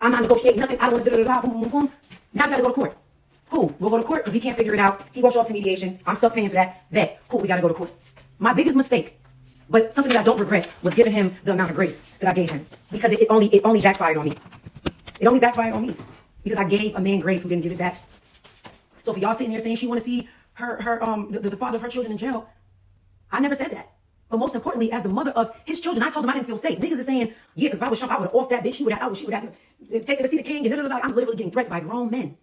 I'm not negotiating nothing. I don't want to boom, boom, boom. Now we got to go to court. Cool. We'll go to court because we can't figure it out. He won't show up to mediation. I'm stuck paying for that. Bet. Cool. We got to go to court. My biggest mistake, but something that I don't regret, was giving him the amount of grace that I gave him, because it only backfired on me. It only backfired on me because I gave a man grace who didn't give it back. So for y'all sitting there saying she want to see the father of her children in jail, I never said that. But most importantly, as the mother of his children, I told him I didn't feel safe. Niggas are saying, yeah, because if I was Trump, I would have offed that bitch. She would have to take her to see the king. And I'm literally getting threats by grown men.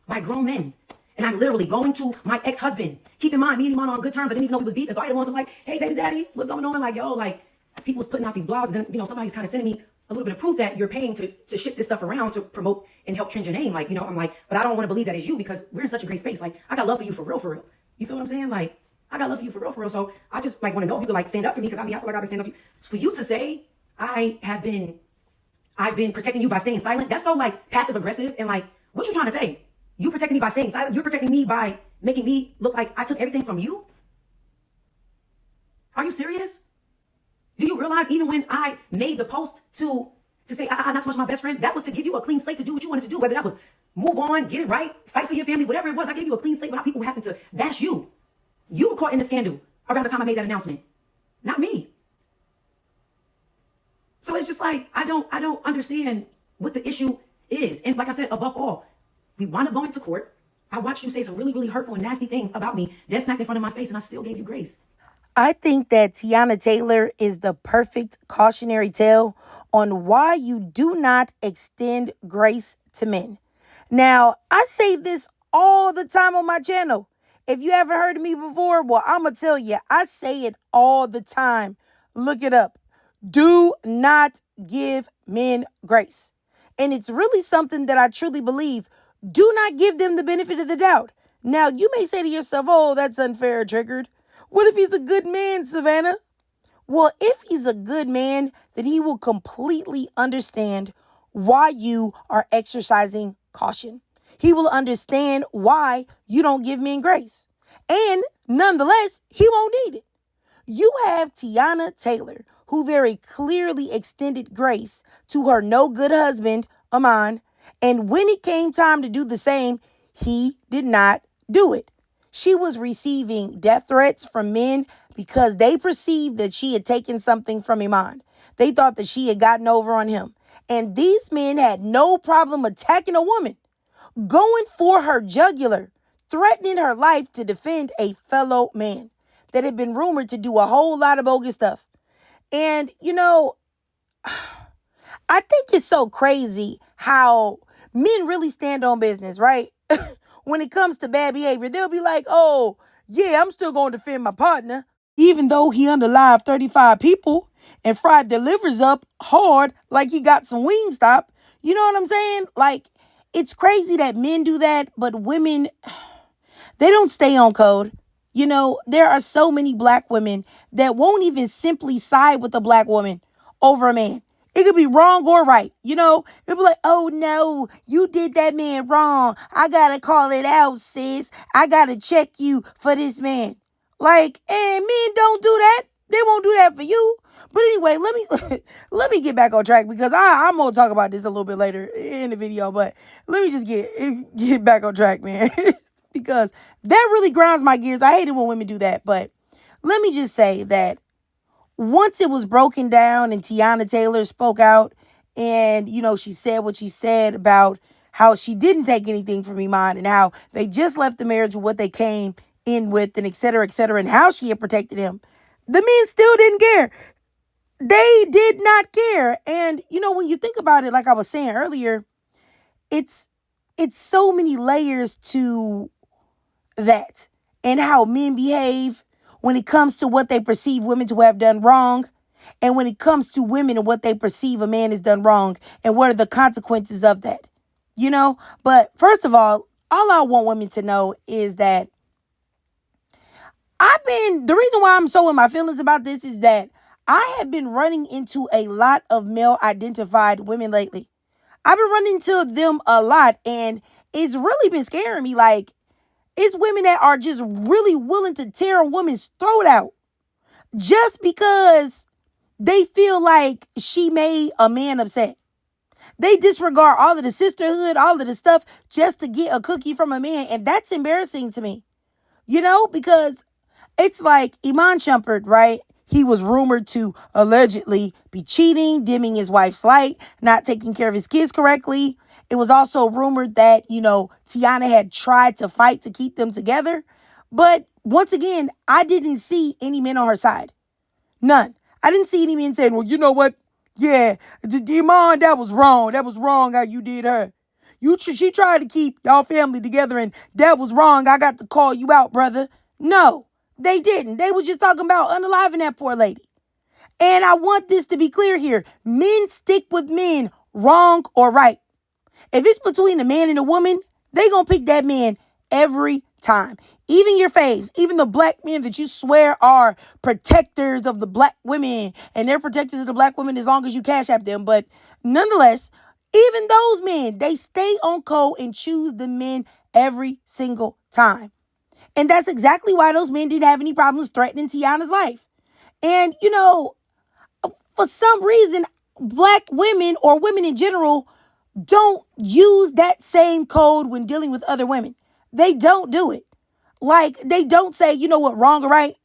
By grown men. And I'm literally going to my ex-husband. Keep in mind, me and him on good terms. I didn't even know he was beefing. So I didn't want to like, hey, baby daddy, what's going on? Like, yo, like, people was putting out these blogs. And then, somebody's kind of sending me a little bit of proof that you're paying to ship this stuff around to promote and help trend your name. Like, I'm like, but I don't want to believe that it's you because we're in such a great space. Like, I got love for you for real, for real. You feel what I'm saying? Like, I got love for you for real, for real. So I just like want to know if you could like stand up for me, because I feel like I've been standing up for you. For you to say I've been protecting you by staying silent, that's so like passive aggressive. And like, what you trying to say? You protecting me by staying silent? You're protecting me by making me look like I took everything from you? Are you serious? Do you realize even when I made the post to say not so much my best friend, that was to give you a clean slate to do what you wanted to do, whether that was move on, get it right, fight for your family, whatever it was. I gave you a clean slate without people having to bash you. You were caught in the scandal around the time I made that announcement, not me. So it's just like, I don't understand what the issue is. And like I said, above all, we wound up going to court. I watched you say some really, really hurtful and nasty things about me, dead smacked in front of my face, and I still gave you grace. I think that Teyana Taylor is the perfect cautionary tale on why you do not extend grace to men. Now, I say this all the time on my channel. If you haven't heard of me before, well, I'm going to tell you, I say it all the time. Look it up. Do not give men grace. And it's really something that I truly believe. Do not give them the benefit of the doubt. Now, you may say to yourself, oh, that's unfair, triggered. What if he's a good man, Savannah? Well, if he's a good man, then he will completely understand why you are exercising caution. He will understand why you don't give men grace. And nonetheless, he won't need it. You have Teyana Taylor, who very clearly extended grace to her no good husband, Amon. And when it came time to do the same, he did not do it. She was receiving death threats from men because they perceived that she had taken something from Iman. They thought that she had gotten over on him. And these men had no problem attacking a woman, going for her jugular, threatening her life to defend a fellow man that had been rumored to do a whole lot of bogus stuff. And, I think it's so crazy how men really stand on business, right? When it comes to bad behavior, they'll be like, oh, yeah, I'm still going to defend my partner, even though he underlived 35 people and fried their livers up hard like he got some Wingstop. You know what I'm saying? Like, it's crazy that men do that, but women, they don't stay on code. There are so many black women that won't even simply side with a black woman over a man. It could be wrong or right. It'd be like, oh, no, you did that man wrong. I got to call it out, sis. I got to check you for this man. Like, and men don't do that. They won't do that for you. But anyway, let me get back on track, because I'm going to talk about this a little bit later in the video. But let me just get back on track, man, because that really grinds my gears. I hate it when women do that. But let me just say that once it was broken down and Teyana Taylor spoke out and, she said what she said about how she didn't take anything from Iman and how they just left the marriage with what they came in with, and et cetera, and how she had protected him, the men still didn't care. They did not care. And, when you think about it, like I was saying earlier, it's so many layers to that and how men behave when it comes to what they perceive women to have done wrong, and when it comes to women and what they perceive a man has done wrong, and what are the consequences of that, But first of all I want women to know is that the reason why I'm so in my feelings about this is that I have been running into a lot of male-identified women lately. I've been running into them a lot, and it's really been scaring me. Like, it's women that are just really willing to tear a woman's throat out just because they feel like she made a man upset. They disregard all of the sisterhood, all of the stuff just to get a cookie from a man. And that's embarrassing to me, because it's like Iman Shumpert, right? He was rumored to allegedly be cheating, dimming his wife's light, not taking care of his kids correctly. It was also rumored that, Teyana had tried to fight to keep them together. But once again, I didn't see any men on her side. None. I didn't see any men saying, well, you know what? Yeah, Iman, that was wrong. That was wrong how you did her. She tried to keep y'all family together and that was wrong. I got to call you out, brother. No, they didn't. They was just talking about unaliving that poor lady. And I want this to be clear here. Men stick with men, wrong or right. If it's between a man and a woman, they gonna pick that man every time. Even your faves, even the black men that you swear are protectors of the black women, and they're protectors of the black women as long as you cash app them. But nonetheless, even those men, they stay on code and choose the men every single time. And that's exactly why those men didn't have any problems threatening Teyana's life. And, for some reason, black women or women in general don't use that same code when dealing with other women. They don't do it. Like, they don't say, you know what, wrong or right?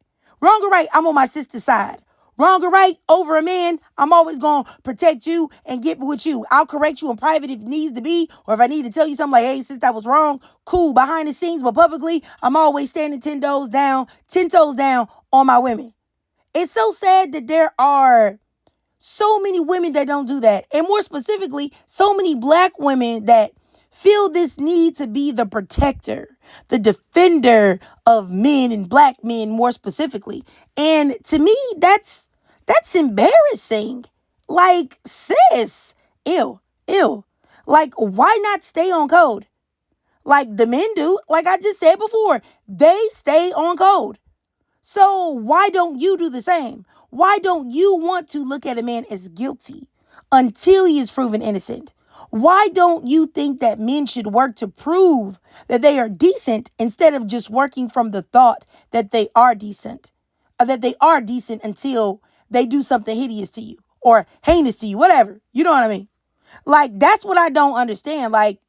Wrong or right, I'm on my sister's side. Wrong or right, over a man, I'm always going to protect you and get with you. I'll correct you in private if it needs to be, or if I need to tell you something like, hey, sis, that was wrong. Cool, behind the scenes, but publicly, I'm always standing 10 toes down on my women. It's so sad that there are so many women that don't do that. And more specifically, so many black women that feel this need to be the protector, the defender of men and black men more specifically. And to me, that's embarrassing. Like, sis, ew. Like, why not stay on code? Like the men do. Like I just said before, they stay on code. So why don't you do the same? Why don't you want to look at a man as guilty until he is proven innocent? Why don't you think that men should work to prove that they are decent instead of just working from the thought that they are decent? Or that they are decent until they do something hideous to you or heinous to you, whatever. You know what I mean? Like, that's what I don't understand. Like,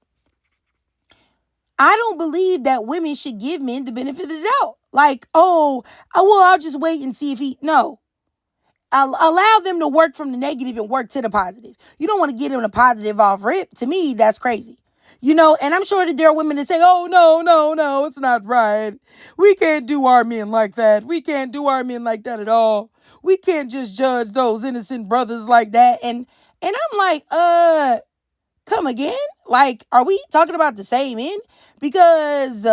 I don't believe that women should give men the benefit of the doubt. Like, well, I'll just wait and see if no. I'll allow them to work from the negative and work to the positive. You don't want to get them a positive off rip. To me, that's crazy. And I'm sure that there are women that say, oh, no, it's not right. We can't do our men like that. We can't do our men like that at all. We can't just judge those innocent brothers like that. And I'm like, come again? Like, are we talking about the same men? Because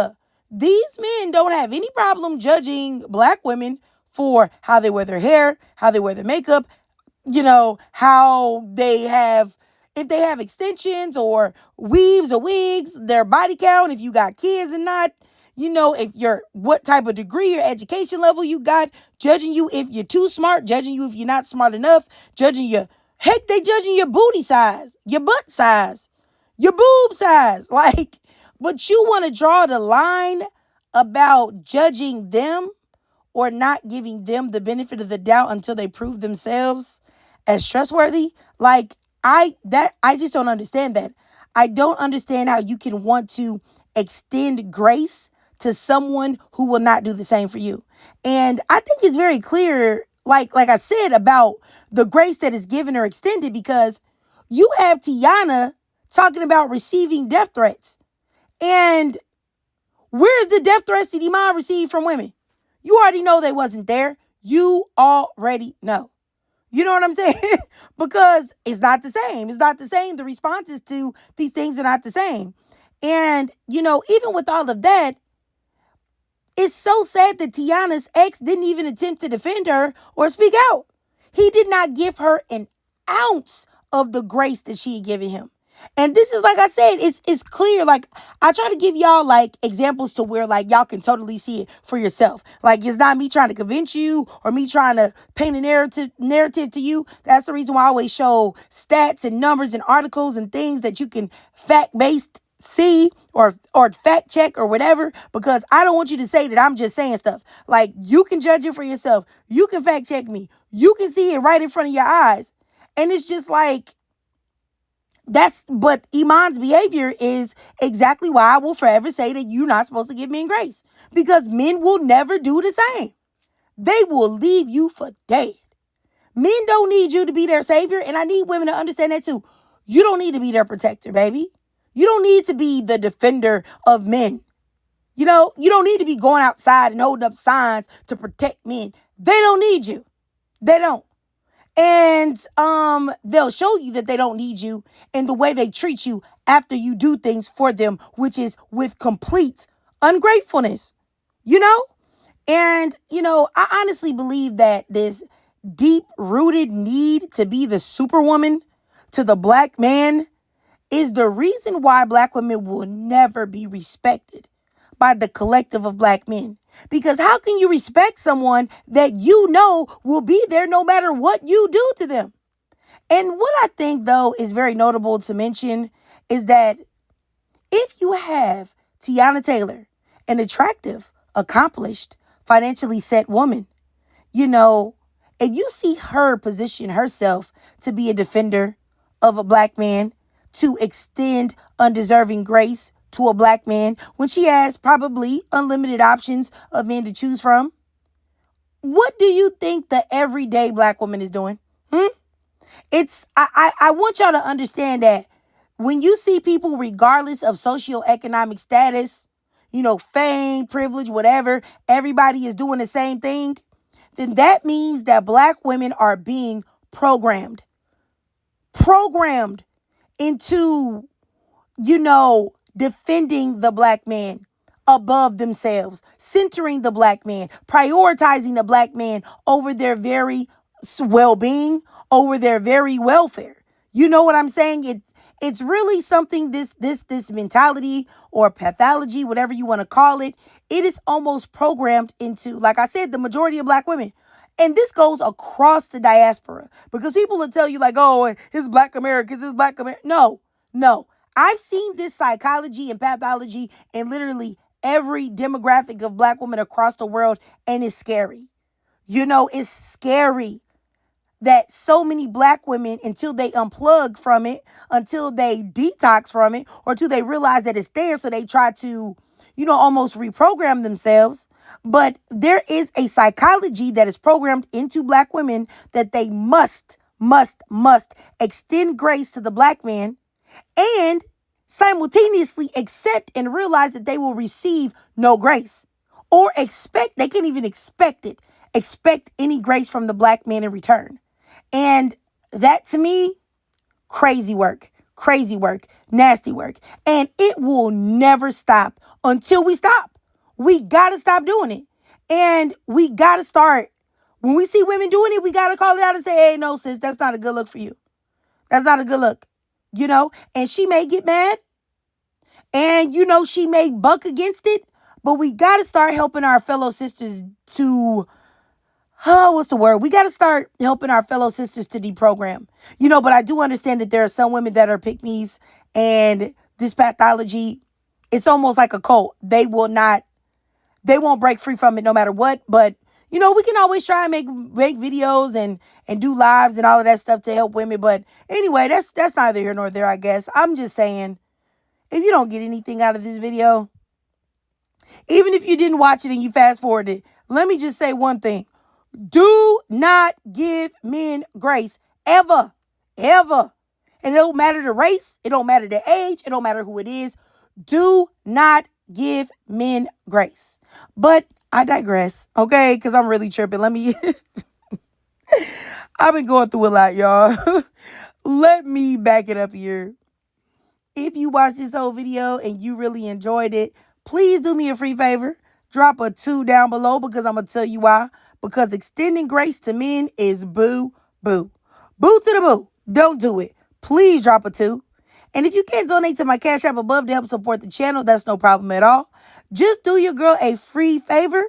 these men don't have any problem judging black women for how they wear their hair, how they wear their makeup, how they have, if they have extensions or weaves or wigs, their body count, if you got kids and not, if what type of degree or education level you got, judging you if you're too smart, judging you if you're not smart enough, judging you. Heck, they judging your booty size, your butt size, your boob size. Like, but you want to draw the line about judging them or not giving them the benefit of the doubt until they prove themselves as trustworthy. Like, I just don't understand that. I don't understand how you can want to extend grace to someone who will not do the same for you. And I think it's very clear, like I said, about the grace that is given or extended, because you have Teyana talking about receiving death threats. And where's the death threats that Iman received from women? You already know they wasn't there. You already know. You know what I'm saying? Because it's not the same. It's not the same. The responses to these things are not the same. And, even with all of that, it's so sad that Teyana's ex didn't even attempt to defend her or speak out. He did not give her an ounce of the grace that she had given him. And this is, like I said, it's clear. Like, I try to give y'all like examples to where like y'all can totally see it for yourself. Like, it's not me trying to convince you or me trying to paint a narrative to you. That's the reason why I always show stats and numbers and articles and things that you can fact-based see or fact check or whatever, because I don't want you to say that I'm just saying stuff. Like, you can judge it for yourself. You can fact check me. You can see it right in front of your eyes. And it's just like, But Iman's behavior is exactly why I will forever say that you're not supposed to give men grace. Because men will never do the same. They will leave you for dead. Men don't need you to be their savior, and I need women to understand that too. You don't need to be their protector, baby. You don't need to be the defender of men. You don't need to be going outside and holding up signs to protect men. They don't need you. They don't. And they'll show you that they don't need you in the way they treat you after you do things for them, which is with complete ungratefulness. And I honestly believe that this deep-rooted need to be the superwoman to the black man is the reason why black women will never be respected by the collective of black men. Because how can you respect someone that you know will be there no matter what you do to them? And what I think, though, is very notable to mention is that if you have Teyana Taylor, an attractive, accomplished, financially set woman, if you see her position herself to be a defender of a black man, to extend undeserving grace to a black man when she has probably unlimited options of men to choose from, what do you think the everyday black woman is doing? I want y'all to understand that when you see people, regardless of socioeconomic status, fame, privilege, whatever, everybody is doing the same thing, then that means that black women are being programmed into, defending the black man above themselves, centering the black man, prioritizing the black man over their very well-being, over their very welfare. You know what I'm saying? It's really something, this mentality or pathology, whatever you want to call it, it is almost programmed into, like I said, the majority of black women. And this goes across the diaspora because people will tell you like, oh, his black Americans, his black Americans. No. I've seen this psychology and pathology in literally every demographic of black women across the world. And it's scary. It's scary that so many black women, until they unplug from it, until they detox from it, or until they realize that it's there, so they try to, almost reprogram themselves. But there is a psychology that is programmed into black women that they must extend grace to the black man and simultaneously accept and realize that they will receive no grace or they can't even expect any grace from the black man in return. And that to me, crazy work, nasty work. And it will never stop until we stop. We got to stop doing it. And we got to start. When we see women doing it, we got to call it out and say, hey, no, sis, that's not a good look for you. That's not a good look. And she may get mad and, she may buck against it. But we got to start helping our fellow sisters to, what's the word? We got to start helping our fellow sisters to deprogram. But I do understand that there are some women that are pick-me's and this pathology, it's almost like a cult. They won't break free from it no matter what. But, we can always try and make videos and do lives and all of that stuff to help women. But anyway, that's neither here nor there, I guess. I'm just saying, if you don't get anything out of this video, even if you didn't watch it and you fast forwarded, let me just say one thing. Do not give men grace ever. And it don't matter the race. It don't matter the age. It don't matter who it is. Do not give men grace. But I digress, okay? Because I'm really tripping. I've been going through a lot, y'all. Let me back it up here. If you watched this whole video and you really enjoyed it, please do me a free favor. Drop a 2 down below because I'm going to tell you why. Because extending grace to men is boo, boo. Boo to the boo. Don't do it. Please drop a 2. And if you can't donate to my Cash App above to help support the channel, that's no problem at all. Just do your girl a free favor,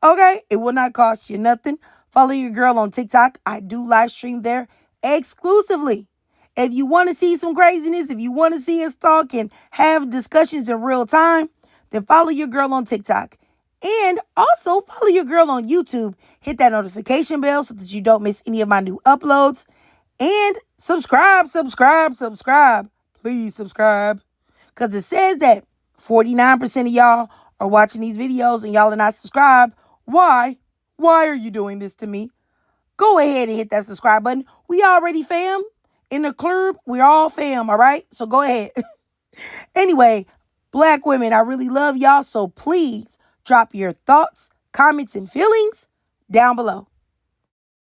okay? It will not cost you nothing. Follow your girl on TikTok. I do live stream there exclusively. If you want to see some craziness, if you want to see us talk and have discussions in real time, then follow your girl on TikTok. And also follow your girl on YouTube. Hit that notification bell so that you don't miss any of my new uploads. And subscribe. Please subscribe. Because it says that 49% of y'all are watching these videos and y'all are not subscribed. Why? Why are you doing this to me? Go ahead and hit that subscribe button. We already fam. In the club, we're all fam, all right? So go ahead. Anyway, Black women, I really love y'all. So please drop your thoughts, comments, and feelings down below.